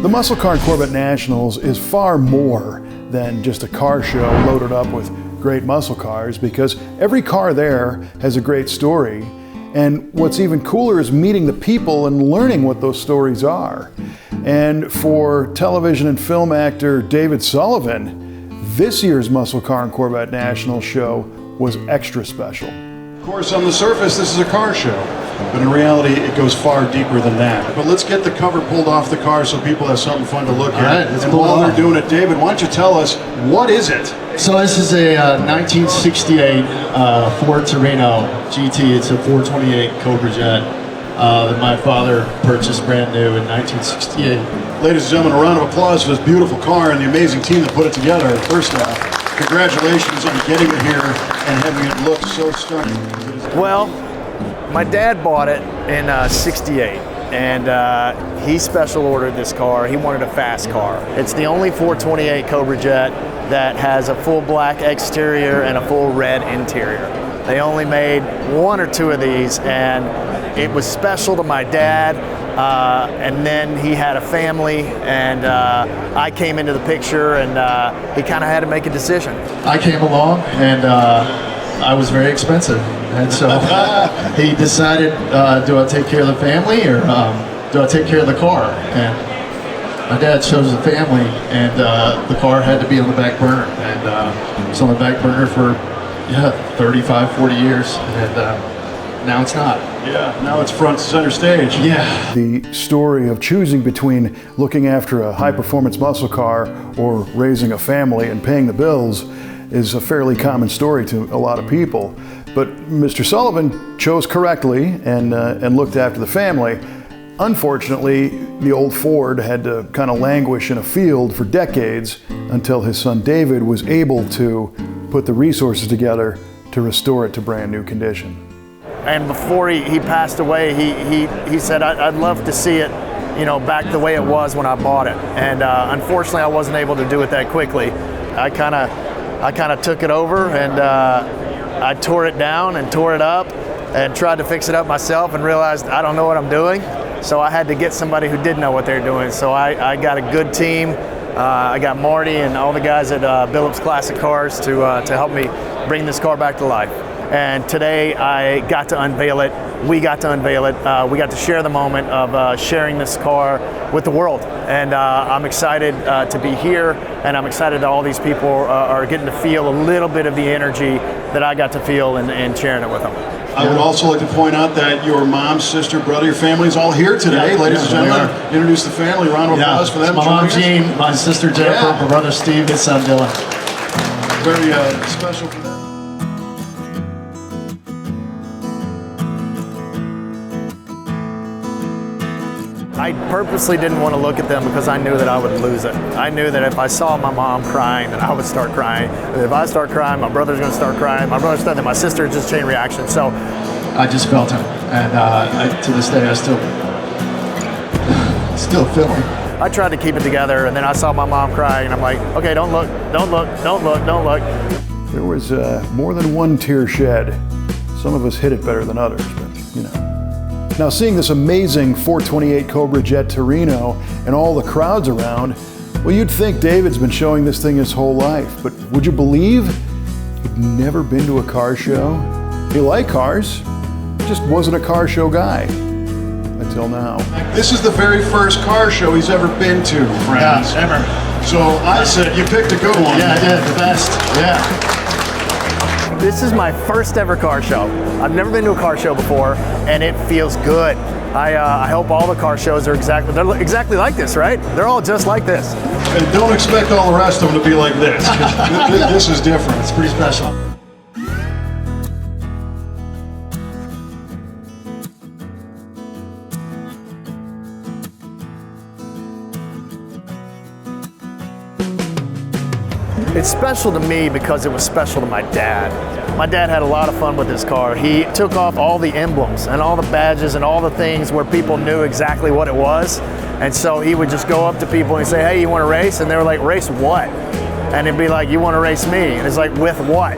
The Muscle Car and Corvette Nationals is far more than just a car show loaded up with great muscle cars, because every car there has a great story. And what's even cooler is meeting the people and learning what those stories are. And for television and film actor David Sullivan, this year's Muscle Car and Corvette Nationals show was extra special. Of course, on the surface, this is a car show, but in reality, it goes far deeper than that. But let's get the cover pulled off the car so people have something fun to look at. Let's and pull while it they're doing it, David, why don't you tell us, what is it? So this is a 1968 Ford Torino GT. It's a 428 Cobra Jet that my father purchased brand new in 1968. Ladies and gentlemen, a round of applause for this beautiful car and the amazing team that put it together. First off, congratulations on getting it here and having it look so stunning. Well, my dad bought it in '68, and he special ordered this car. He wanted a fast car. It's the only 428 Cobra Jet that has a full black exterior and a full red interior. They only made one or two of these, and it was special to my dad. And then he had a family, and I came into the picture, and he kind of had to make a decision. I came along, and I was very expensive, and so he decided, do I take care of the family, or do I take care of the car? And my dad chose the family, and the car had to be on the back burner, and it was on the back burner for 35, 40 years, and now it's not. Yeah, now it's front center stage. Yeah. The story of choosing between looking after a high-performance muscle car or raising a family and paying the bills is a fairly common story to a lot of people. But Mr. Sullivan chose correctly and looked after the family. Unfortunately, the old Ford had to kind of languish in a field for decades until his son David was able to put the resources together to restore it to brand new condition. And before he passed away, he said, I'd love to see it, back the way it was when I bought it. And unfortunately, I wasn't able to do it that quickly. I kind of took it over, and I tore it down and tore it up and tried to fix it up myself, and realized I don't know what I'm doing. So I had to get somebody who did know what they're doing. So I got a good team. I got Marty and all the guys at Billups Classic Cars to help me bring this car back to life. And today I got to unveil it. We got to unveil it. We got to share the moment of sharing this car with the world. And I'm excited to be here, and I'm excited that all these people are getting to feel a little bit of the energy that I got to feel and sharing it with them. I would also like to point out that your mom, sister, brother, your family is all here today. Ladies and gentlemen, introduce the family. Round of applause for them. My mom Jean, my sister Jennifer, my brother Steve, his son Dylan. Very special for them. I purposely didn't want to look at them because I knew that I would lose it. I knew that if I saw my mom crying, that I would start crying. If I start crying, my brother's going to start crying. My brother's starting, my sister, just chain reaction. So I just felt him, and to this day, I still feel him. I tried to keep it together, and then I saw my mom crying, and I'm like, okay, don't look, don't look, don't look, don't look. There was more than one tear shed. Some of us hit it better than others, but Now, seeing this amazing 428 Cobra Jet Torino and all the crowds around, well, you'd think David's been showing this thing his whole life, but would you believe he'd never been to a car show? He liked cars, just wasn't a car show guy until now. This is the very first car show he's ever been to, friends. Yeah, ever. So I said, you picked a good one. Yeah, I did, the best, yeah. This is my first ever car show. I've never been to a car show before, and it feels good. I hope all the car shows are they're exactly like this, right? They're all just like this. And don't expect all the rest of them to be like this. This is different. It's pretty special. It's special to me because it was special to my dad. My dad had a lot of fun with this car. He took off all the emblems and all the badges and all the things where people knew exactly what it was. And so he would just go up to people and say, hey, you want to race? And they were like, race what? And he'd be like, you want to race me? And it's like, with what?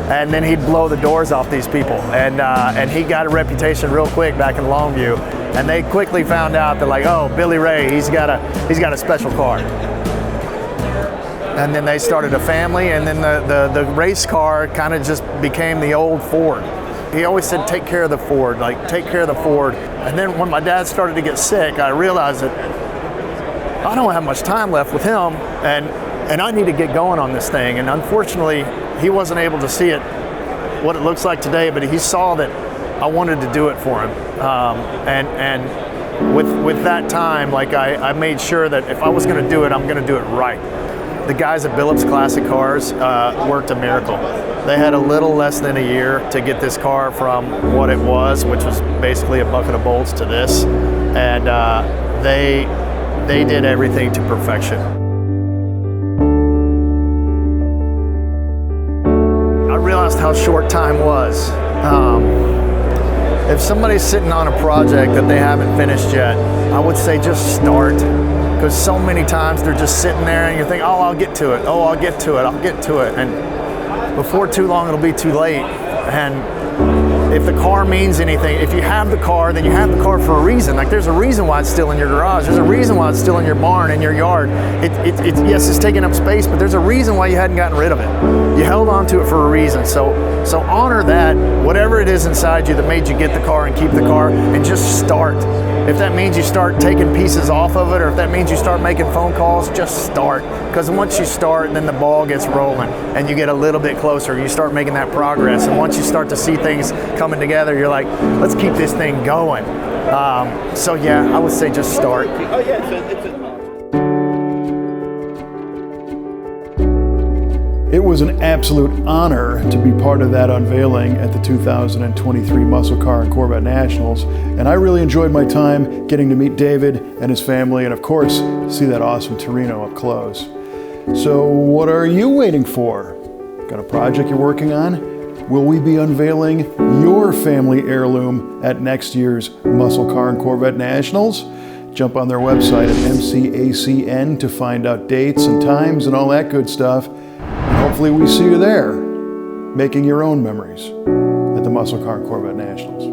And then he'd blow the doors off these people. And he got a reputation real quick back in Longview. And they quickly found out that, like, oh, Billy Ray, he's got a special car. And then they started a family, and then the race car kind of just became the old Ford. He always said, take care of the Ford, like, take care of the Ford. And then when my dad started to get sick, I realized that I don't have much time left with him, and I need to get going on this thing. And unfortunately, he wasn't able to see it, what it looks like today, but he saw that I wanted to do it for him. And with that time, like, I made sure that if I was gonna do it, I'm gonna do it right. The guys at Billups Classic Cars worked a miracle. They had a little less than a year to get this car from what it was, which was basically a bucket of bolts, to this. And they did everything to perfection. I realized how short time was. If somebody's sitting on a project that they haven't finished yet, I would say just start. Because so many times they're just sitting there and you think, oh, I'll get to it. Oh, I'll get to it. I'll get to it. And before too long, it'll be too late. And if the car means anything, if you have the car, then you have the car for a reason. Like, there's a reason why it's still in your garage. There's a reason why it's still in your barn, in your yard. Yes, it's taking up space, but there's a reason why you hadn't gotten rid of it. You held on to it for a reason. So honor that, whatever it is inside you that made you get the car and keep the car, and just start. If that means you start taking pieces off of it, or if that means you start making phone calls, just start. Because once you start, then the ball gets rolling and you get a little bit closer. You start making that progress. And once you start to see things coming together, you're like, let's keep this thing going. So yeah, I would say just start. Oh yeah, It was an absolute honor to be part of that unveiling at the 2023 Muscle Car and Corvette Nationals, and I really enjoyed my time getting to meet David and his family, and of course, see that awesome Torino up close. So what are you waiting for? Got a project you're working on? Will we be unveiling your family heirloom at next year's Muscle Car and Corvette Nationals? Jump on their website at MCACN to find out dates and times and all that good stuff. Hopefully we see you there, making your own memories at the Muscle Car and Corvette Nationals.